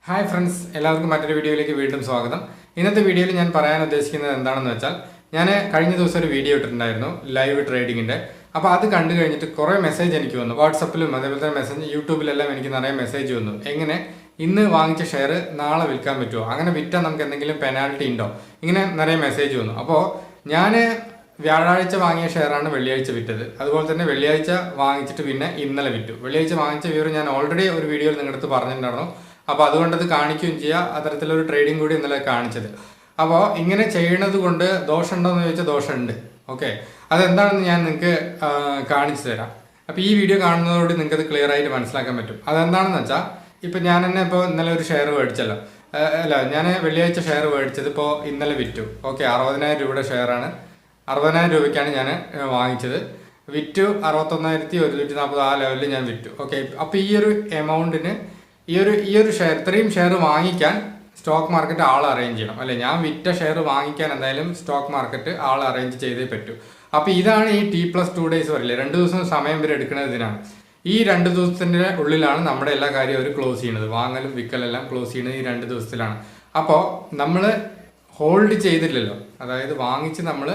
Hi friends, എല്ലാവർക്കും മറ്റൊരു വീഡിയോയിലേക്ക് വീണ്ടും സ്വാഗതം. ഇന്നത്തെ വീഡിയോയിൽ ഞാൻ പറയാൻ ഉദ്ദേശിക്കുന്നത് എന്താണെന്ന് വെച്ചാൽ ഞാൻ കഴിഞ്ഞ ദിവസം ഒരു വീഡിയോ ഇട്ടിട്ടുണ്ടായിരുന്നു ലൈവ് ട്രേഡിങ്ങിന്റെ. അപ്പോൾ അത് കണ്ടു കഴിഞ്ഞിട്ട് കുറേ മെസ്സേജ് എനിക്ക് വന്നു. വാട്സപ്പിലും അതേപോലെ തന്നെ മെസ്സേജ് യൂട്യൂബിലെല്ലാം എനിക്ക് നിറയെ മെസ്സേജ് വന്നു. എങ്ങനെ ഇന്ന് വാങ്ങിച്ച ഷെയർ നാളെ വിൽക്കാൻ പറ്റുമോ, അങ്ങനെ വിറ്റാൽ നമുക്ക് എന്തെങ്കിലും പെനാൽറ്റി ഉണ്ടോ, ഇങ്ങനെ നിറയെ മെസ്സേജ് വന്നു. അപ്പോൾ ഞാൻ വ്യാഴാഴ്ച വാങ്ങിയ ഷെയറാണ് വെള്ളിയാഴ്ച വിറ്റത്. അതുപോലെ തന്നെ വെള്ളിയാഴ്ച വാങ്ങിച്ചിട്ട് പിന്നെ ഇന്നലെ വിറ്റു. വെള്ളിയാഴ്ച വാങ്ങിച്ച വിവരം ഞാൻ ഓൾറെഡി ഒരു വീഡിയോയിൽ നിങ്ങളുടെ അടുത്ത് പറഞ്ഞിട്ടുണ്ടായിരുന്നു. അപ്പോൾ അതുകൊണ്ടത് കാണിക്കുകയും ചെയ്യുക, അത്തരത്തിലൊരു ട്രേഡിംഗ് കൂടി ഇന്നലെ കാണിച്ചത്. അപ്പോൾ ഇങ്ങനെ ചെയ്യുന്നത് കൊണ്ട് ദോഷമുണ്ടോ എന്ന് ചോദിച്ചാൽ ദോഷമുണ്ട്. ഓക്കെ, അതെന്താണെന്ന് ഞാൻ നിങ്ങൾക്ക് കാണിച്ചു തരാം. അപ്പോൾ ഈ വീഡിയോ കാണുന്നതോടെ നിങ്ങൾക്ക് അത് ക്ലിയർ ആയിട്ട് മനസ്സിലാക്കാൻ പറ്റും. അതെന്താണെന്ന് വെച്ചാൽ ഇപ്പോൾ ഞാൻ തന്നെ ഇപ്പോൾ ഇന്നലെ ഒരു ഷെയർ മേടിച്ചല്ലോ, ഞാൻ വെള്ളിയാഴ്ച ഷെയർ മേടിച്ചത് ഇപ്പോൾ ഇന്നലെ വിറ്റു. ഓക്കെ, 60,000 രൂപയുടെ ഷെയറാണ്. 60,000 രൂപയ്ക്കാണ് ഞാൻ വാങ്ങിച്ചത്. വിറ്റു 61,140 ആ ലെവലിൽ ഞാൻ വിറ്റു. ഓക്കെ, അപ്പോൾ ഈ ഒരു എമൗണ്ടിന് ഈ ഒരു ഷെയർ, ഇത്രയും ഷെയർ വാങ്ങിക്കാൻ സ്റ്റോക്ക് മാർക്കറ്റ് ആൾ അറേഞ്ച് ചെയ്യണം. അല്ലെ, ഞാൻ വിറ്റ ഷെയർ വാങ്ങിക്കാൻ എന്തായാലും സ്റ്റോക്ക് മാർക്കറ്റ് ആൾ അറേഞ്ച് ചെയ്തേ പറ്റൂ. അപ്പോൾ ഇതാണ് ഈ T+2 ഡേയ്സ് വരില്ലേ, 2 ദിവസം സമയം വരെ എടുക്കുന്നത് ഇതിനാണ്. ഈ 2 ദിവസത്തിൻ്റെ ഉള്ളിലാണ് നമ്മുടെ എല്ലാ കാര്യവും അവർ ക്ലോസ് ചെയ്യുന്നത്. വാങ്ങലും വിൽക്കലെല്ലാം ക്ലോസ് ചെയ്യുന്നത് ഈ 2 ദിവസത്തിലാണ്. അപ്പോൾ നമ്മൾ ഹോൾഡ് ചെയ്തില്ലല്ലോ, അതായത് വാങ്ങിച്ച് നമ്മൾ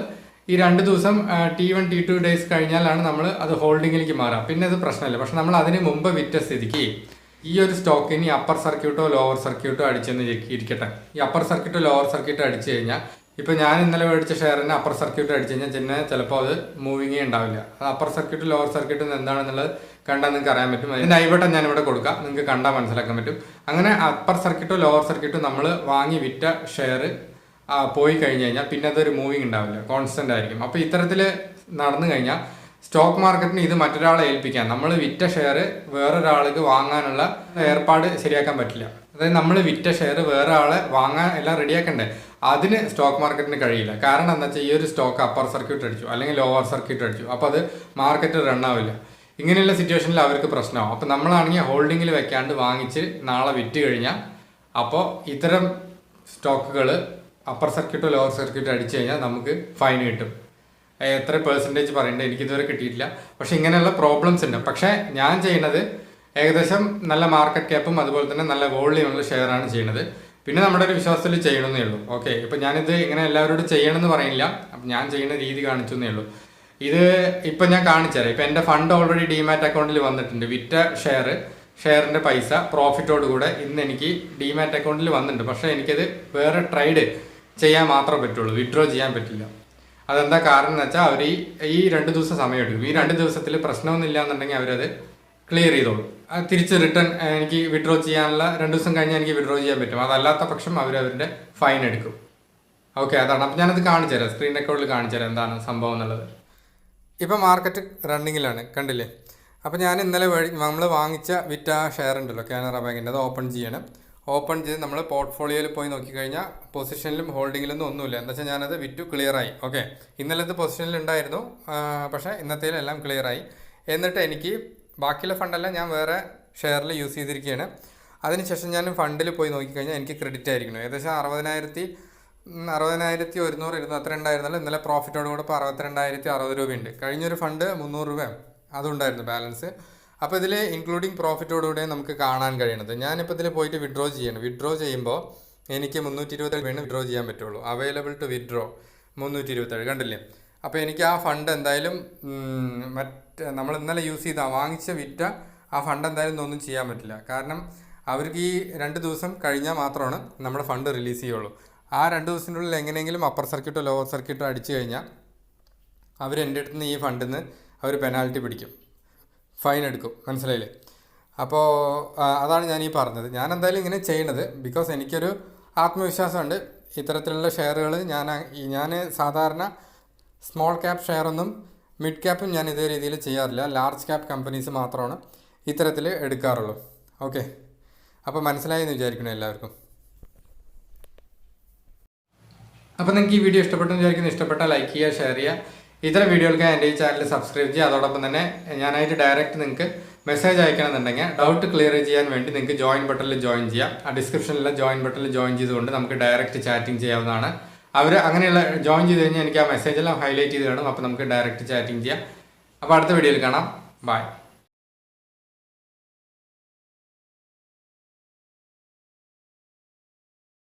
ഈ 2 ദിവസം T1 T2 ഡേയ്സ് കഴിഞ്ഞാലാണ് നമ്മൾ അത് ഹോൾഡിങ്ങിലേക്ക് മാറുക. പിന്നെ അത് പ്രശ്നമില്ല. പക്ഷെ നമ്മൾ അതിന് മുമ്പ് വിറ്റ സ്ഥിതിക്ക് ഈ ഒരു സ്റ്റോക്കിന് അപ്പർ സർക്യൂട്ടോ ലോവർ സർക്യൂട്ടോ അടിച്ചെന്ന് ഇരിക്കട്ടെ. ഈ അപ്പർ സർക്യൂട്ടോ ലോവർ സർക്യൂട്ടോ അടിച്ചു കഴിഞ്ഞാൽ, ഇപ്പോൾ ഞാൻ ഇന്നലെ മേടിച്ച ഷെയറിന് അപ്പർ സർക്യൂട്ട് അടിച്ചു കഴിഞ്ഞാൽ പിന്നെ ചിലപ്പോൾ അത് മൂവിങ്ങേ ഉണ്ടാവില്ല. അത് അപ്പർ സർക്യൂട്ട് ലോവർ സർക്യൂട്ട് എന്താണെന്നുള്ളത് കണ്ടാൽ നിങ്ങൾക്ക് അറിയാൻ പറ്റും. അതിൻ്റെ ഐബട്ടൺ ഞാൻ ഇവിടെ കൊടുക്കാം, നിങ്ങൾക്ക് കണ്ടാൽ മനസ്സിലാക്കാൻ പറ്റും. അങ്ങനെ അപ്പർ സർക്യൂട്ടോ ലോവർ സർക്യൂട്ടോ നമ്മൾ വാങ്ങി വിറ്റ ഷെയർ പോയി കഴിഞ്ഞ് കഴിഞ്ഞാൽ പിന്നെ അതൊരു മൂവിങ് ഉണ്ടാവില്ല, കോൺസ്റ്റന്റ് ആയിരിക്കും. അപ്പോൾ ഇത്തരത്തിൽ നടന്നു കഴിഞ്ഞാൽ സ്റ്റോക്ക് മാർക്കറ്റിന് ഇത് മറ്റൊരാളെ ഏൽപ്പിക്കാൻ, നമ്മൾ വിറ്റ ഷെയർ വേറൊരാൾക്ക് വാങ്ങാനുള്ള ഏർപ്പാട് ശരിയാക്കാൻ പറ്റില്ല. അതായത് നമ്മൾ വിറ്റ ഷെയർ വേറെ ആളെ വാങ്ങാൻ എല്ലാം റെഡിയാക്കണ്ടേ, അതിന് സ്റ്റോക്ക് മാർക്കറ്റിന് കഴിയില്ല. കാരണം എന്താ വെച്ചാൽ ഈ ഒരു സ്റ്റോക്ക് അപ്പർ സർക്യൂട്ട് അടിച്ചു അല്ലെങ്കിൽ ലോവർ സർക്യൂട്ട് അടിച്ചു, അപ്പോൾ അത് മാർക്കറ്റ് റൺ ആവില്ല. ഇങ്ങനെയുള്ള സിറ്റുവേഷനിൽ അവർക്ക് പ്രശ്നമാവും. അപ്പോൾ നമ്മളാണെങ്കിൽ ഹോൾഡിങ്ങിൽ വെക്കാണ്ട് വാങ്ങിച്ച് നാളെ വിറ്റ് കഴിഞ്ഞാൽ, അപ്പോൾ ഇത്തരം സ്റ്റോക്കുകൾ അപ്പർ സർക്യൂട്ടോ ലോവർ സർക്യൂട്ടോ അടിച്ചു കഴിഞ്ഞാൽ നമുക്ക് ഫൈൻ കിട്ടും. എത്ര പെർസെൻറ്റേജ് പറയേണ്ടത് എനിക്കിതുവരെ കിട്ടിയിട്ടില്ല. പക്ഷേ ഇങ്ങനെയുള്ള പ്രോബ്ലംസ് ഉണ്ട്. പക്ഷേ ഞാൻ ചെയ്യുന്നത് ഏകദേശം നല്ല മാർക്കറ്റ് ക്യാപ്പും അതുപോലെ തന്നെ നല്ല വോളിയുള്ള ഷെയറാണ് ചെയ്യുന്നത്. പിന്നെ നമ്മുടെ ഒരു വിശ്വാസത്തിൽ ചെയ്യണമെന്നേ ഉള്ളൂ. ഓക്കെ, ഇപ്പം ഞാനിത് ഇങ്ങനെ എല്ലാവരോടും ചെയ്യണമെന്ന് പറയില്ല, അപ്പം ഞാൻ ചെയ്യുന്ന രീതി കാണിച്ചെന്നേ ഉള്ളൂ. ഇത് ഇപ്പം ഞാൻ കാണിച്ചുതരാം. ഇപ്പം എൻ്റെ ഫണ്ട് ഓൾറെഡി ഡിമാറ്റ് അക്കൗണ്ടിൽ വന്നിട്ടുണ്ട്. വിറ്റ ഷെയറിൻ്റെ പൈസ പ്രോഫിറ്റോട് കൂടെ ഇന്ന് എനിക്ക് ഡിമാറ്റ് അക്കൗണ്ടിൽ വന്നിട്ടുണ്ട്. പക്ഷേ എനിക്കത് വേറെ ട്രേഡ് ചെയ്യാൻ മാത്രമേ പറ്റുള്ളൂ, വിഡ്രോ ചെയ്യാൻ പറ്റില്ല. അതെന്താ കാരണം എന്ന് വെച്ചാൽ അവർ ഈ 2 ദിവസം സമയം എടുക്കും. ഈ 2 ദിവസത്തിൽ പ്രശ്നമൊന്നും ഇല്ല എന്നുണ്ടെങ്കിൽ അവരത് ക്ലിയർ ചെയ്തോളും. തിരിച്ച് റിട്ടേൺ എനിക്ക് വിഡ്രോ ചെയ്യാനുള്ള 2 ദിവസം കഴിഞ്ഞാൽ എനിക്ക് വിഡ്രോ ചെയ്യാൻ പറ്റും. അതല്ലാത്ത പക്ഷം അവരുടെ ഫൈൻ എടുക്കും. ഓക്കെ, അതാണ്. അപ്പം ഞാനത് കാണിച്ചു തരാം, സ്ക്രീൻ റെക്കോർഡിൽ കാണിച്ചു തരാം എന്താണ് സംഭവം എന്നുള്ളത്. ഇപ്പം മാർക്കറ്റ് റണ്ണിങ്ങിലാണ്, കണ്ടില്ലേ. അപ്പം ഞാൻ ഇന്നലെ നമ്മൾ വിറ്റ ഷെയർ ഉണ്ടല്ലോ കാനറ ബാങ്കിൻ്റെ, അത് ഓപ്പൺ ചെയ്യണം. ഓപ്പൺ ചെയ്ത് നമ്മൾ പോർട്ട്ഫോളിയോയിൽ പോയി നോക്കിക്കഴിഞ്ഞാൽ പൊസിഷനിലും ഹോൾഡിങ്ങിലൊന്നും ഒന്നുമില്ല. എന്താ വെച്ചാൽ ഞാനത് വിറ്റു ക്ലിയറായി. ഓക്കെ, ഇന്നലത്തെ പൊസിഷനിൽ ഉണ്ടായിരുന്നു, പക്ഷേ ഇന്നത്തേലെല്ലാം ക്ലിയറായി. എന്നിട്ട് എനിക്ക് ബാക്കിയുള്ള ഫണ്ടെല്ലാം ഞാൻ വേറെ ഷെയറിൽ യൂസ് ചെയ്തിരിക്കുകയാണ്. അതിനുശേഷം ഞാൻ ഫണ്ടിൽ പോയി നോക്കിക്കഴിഞ്ഞാൽ എനിക്ക് ക്രെഡിറ്റ് ആയിരിക്കണം. ഏകദേശം 60,100 അത്ര ഉണ്ടായിരുന്നല്ലോ. ഇന്നലെ പ്രോഫിറ്റോട് കൂടെ ഇപ്പോൾ 62,060 രൂപയുണ്ട്. കഴിഞ്ഞൊരു ഫണ്ട് 300 രൂപ അതുണ്ടായിരുന്നു ബാലൻസ്. അപ്പോൾ ഇതിൽ ഇൻക്ലൂഡിങ് പ്രോഫിറ്റോടുകൂടെ നമുക്ക് കാണാൻ കഴിയണത്. ഞാനിപ്പോൾ ഇതിൽ പോയിട്ട് വിഡ്രോ ചെയ്യണം. വിഡ്രോ ചെയ്യുമ്പോൾ എനിക്ക് 327 വേണം വിഡ്രോ ചെയ്യാൻ പറ്റുള്ളൂ. അവൈലബിൾ ടു വിഡ്രോ 327, കണ്ടില്ലേ. അപ്പോൾ എനിക്ക് ആ ഫണ്ട് എന്തായാലും നമ്മൾ ഇന്നലെ യൂസ് ചെയ്ത വിറ്റ ആ ഫണ്ട് എന്തായാലും ഒന്നും ചെയ്യാൻ പറ്റില്ല. കാരണം അവർക്ക് ഈ 2 ദിവസം കഴിഞ്ഞാൽ മാത്രമാണ് നമ്മുടെ ഫണ്ട് റിലീസ് ചെയ്യുള്ളൂ. ആ 2 ദിവസത്തിനുള്ളിൽ എങ്ങനെയെങ്കിലും അപ്പർ സർക്യൂട്ടോ ലോവർ സർക്യൂട്ടോ അടിച്ചു കഴിഞ്ഞാൽ അവർ എൻ്റെ അടുത്ത് നിന്ന് ഈ ഫണ്ടിൽ നിന്ന് അവർ പെനാൽറ്റി പിടിക്കും, ഫൈൻ എടുക്കും. മനസ്സിലായില്ലേ. അപ്പോൾ അതാണ് ഞാൻ ഈ പറഞ്ഞത്. ഞാൻ എന്തായാലും ഇങ്ങനെ ചെയ്യണത് ബിക്കോസ് എനിക്കൊരു ആത്മവിശ്വാസമുണ്ട്. ഇത്തരത്തിലുള്ള ഷെയറുകൾ ഞാൻ സാധാരണ സ്മോൾ ക്യാപ്പ് ഷെയറൊന്നും മിഡ് ക്യാപ്പും ഞാൻ ഇതേ രീതിയിൽ ചെയ്യാറില്ല. ലാർജ് ക്യാപ്പ് കമ്പനീസ് മാത്രമാണ് ഇത്തരത്തിൽ എടുക്കാറുള്ളൂ. ഓക്കെ, അപ്പോൾ മനസ്സിലായി എന്ന് വിചാരിക്കണം എല്ലാവർക്കും. അപ്പോൾ നിങ്ങൾക്ക് ഈ വീഡിയോ ഇഷ്ടപ്പെട്ടെന്ന് വിചാരിക്കുന്നു. ഇഷ്ടപ്പെട്ടാൽ ലൈക്ക് ചെയ്യുക, ഷെയർ ചെയ്യുക. ഇത്തരം വീഡിയോകൾക്ക് എൻ്റെ ഈ ചാനൽ സബ്സ്ക്രൈബ് ചെയ്യുക. അതോടൊപ്പം തന്നെ ഞാനായിട്ട് ഡയറക്റ്റ് നിങ്ങൾക്ക് മെസ്സേജ് അയക്കണമെന്നുണ്ടെങ്കിൽ ഡൗട്ട് ക്ലിയർ ചെയ്യാൻ വേണ്ടി നിങ്ങൾക്ക് ജോയിൻ ബട്ടണിൽ ജോയിൻ ചെയ്യാം. ആ ഡിസ്ക്രിപ്ഷനിലെ ജോയിൻ ബട്ടണിൽ ജോയിൻ ചെയ്തുകൊണ്ട് നമുക്ക് ഡയറക്റ്റ് ചാറ്റിംഗ് ചെയ്യാവുന്നതാണ്. അങ്ങനെയുള്ള ജോയിൻ ചെയ്ത് കഴിഞ്ഞാൽ എനിക്ക് ആ മെസ്സേജെല്ലാം ഹൈലൈറ്റ് ചെയ്ത് കാണും. അപ്പോൾ നമുക്ക് ഡയറക്റ്റ് ചാറ്റിംഗ് ചെയ്യാം. അപ്പോൾ അടുത്ത വീഡിയോയിൽ കാണാം. ബൈ.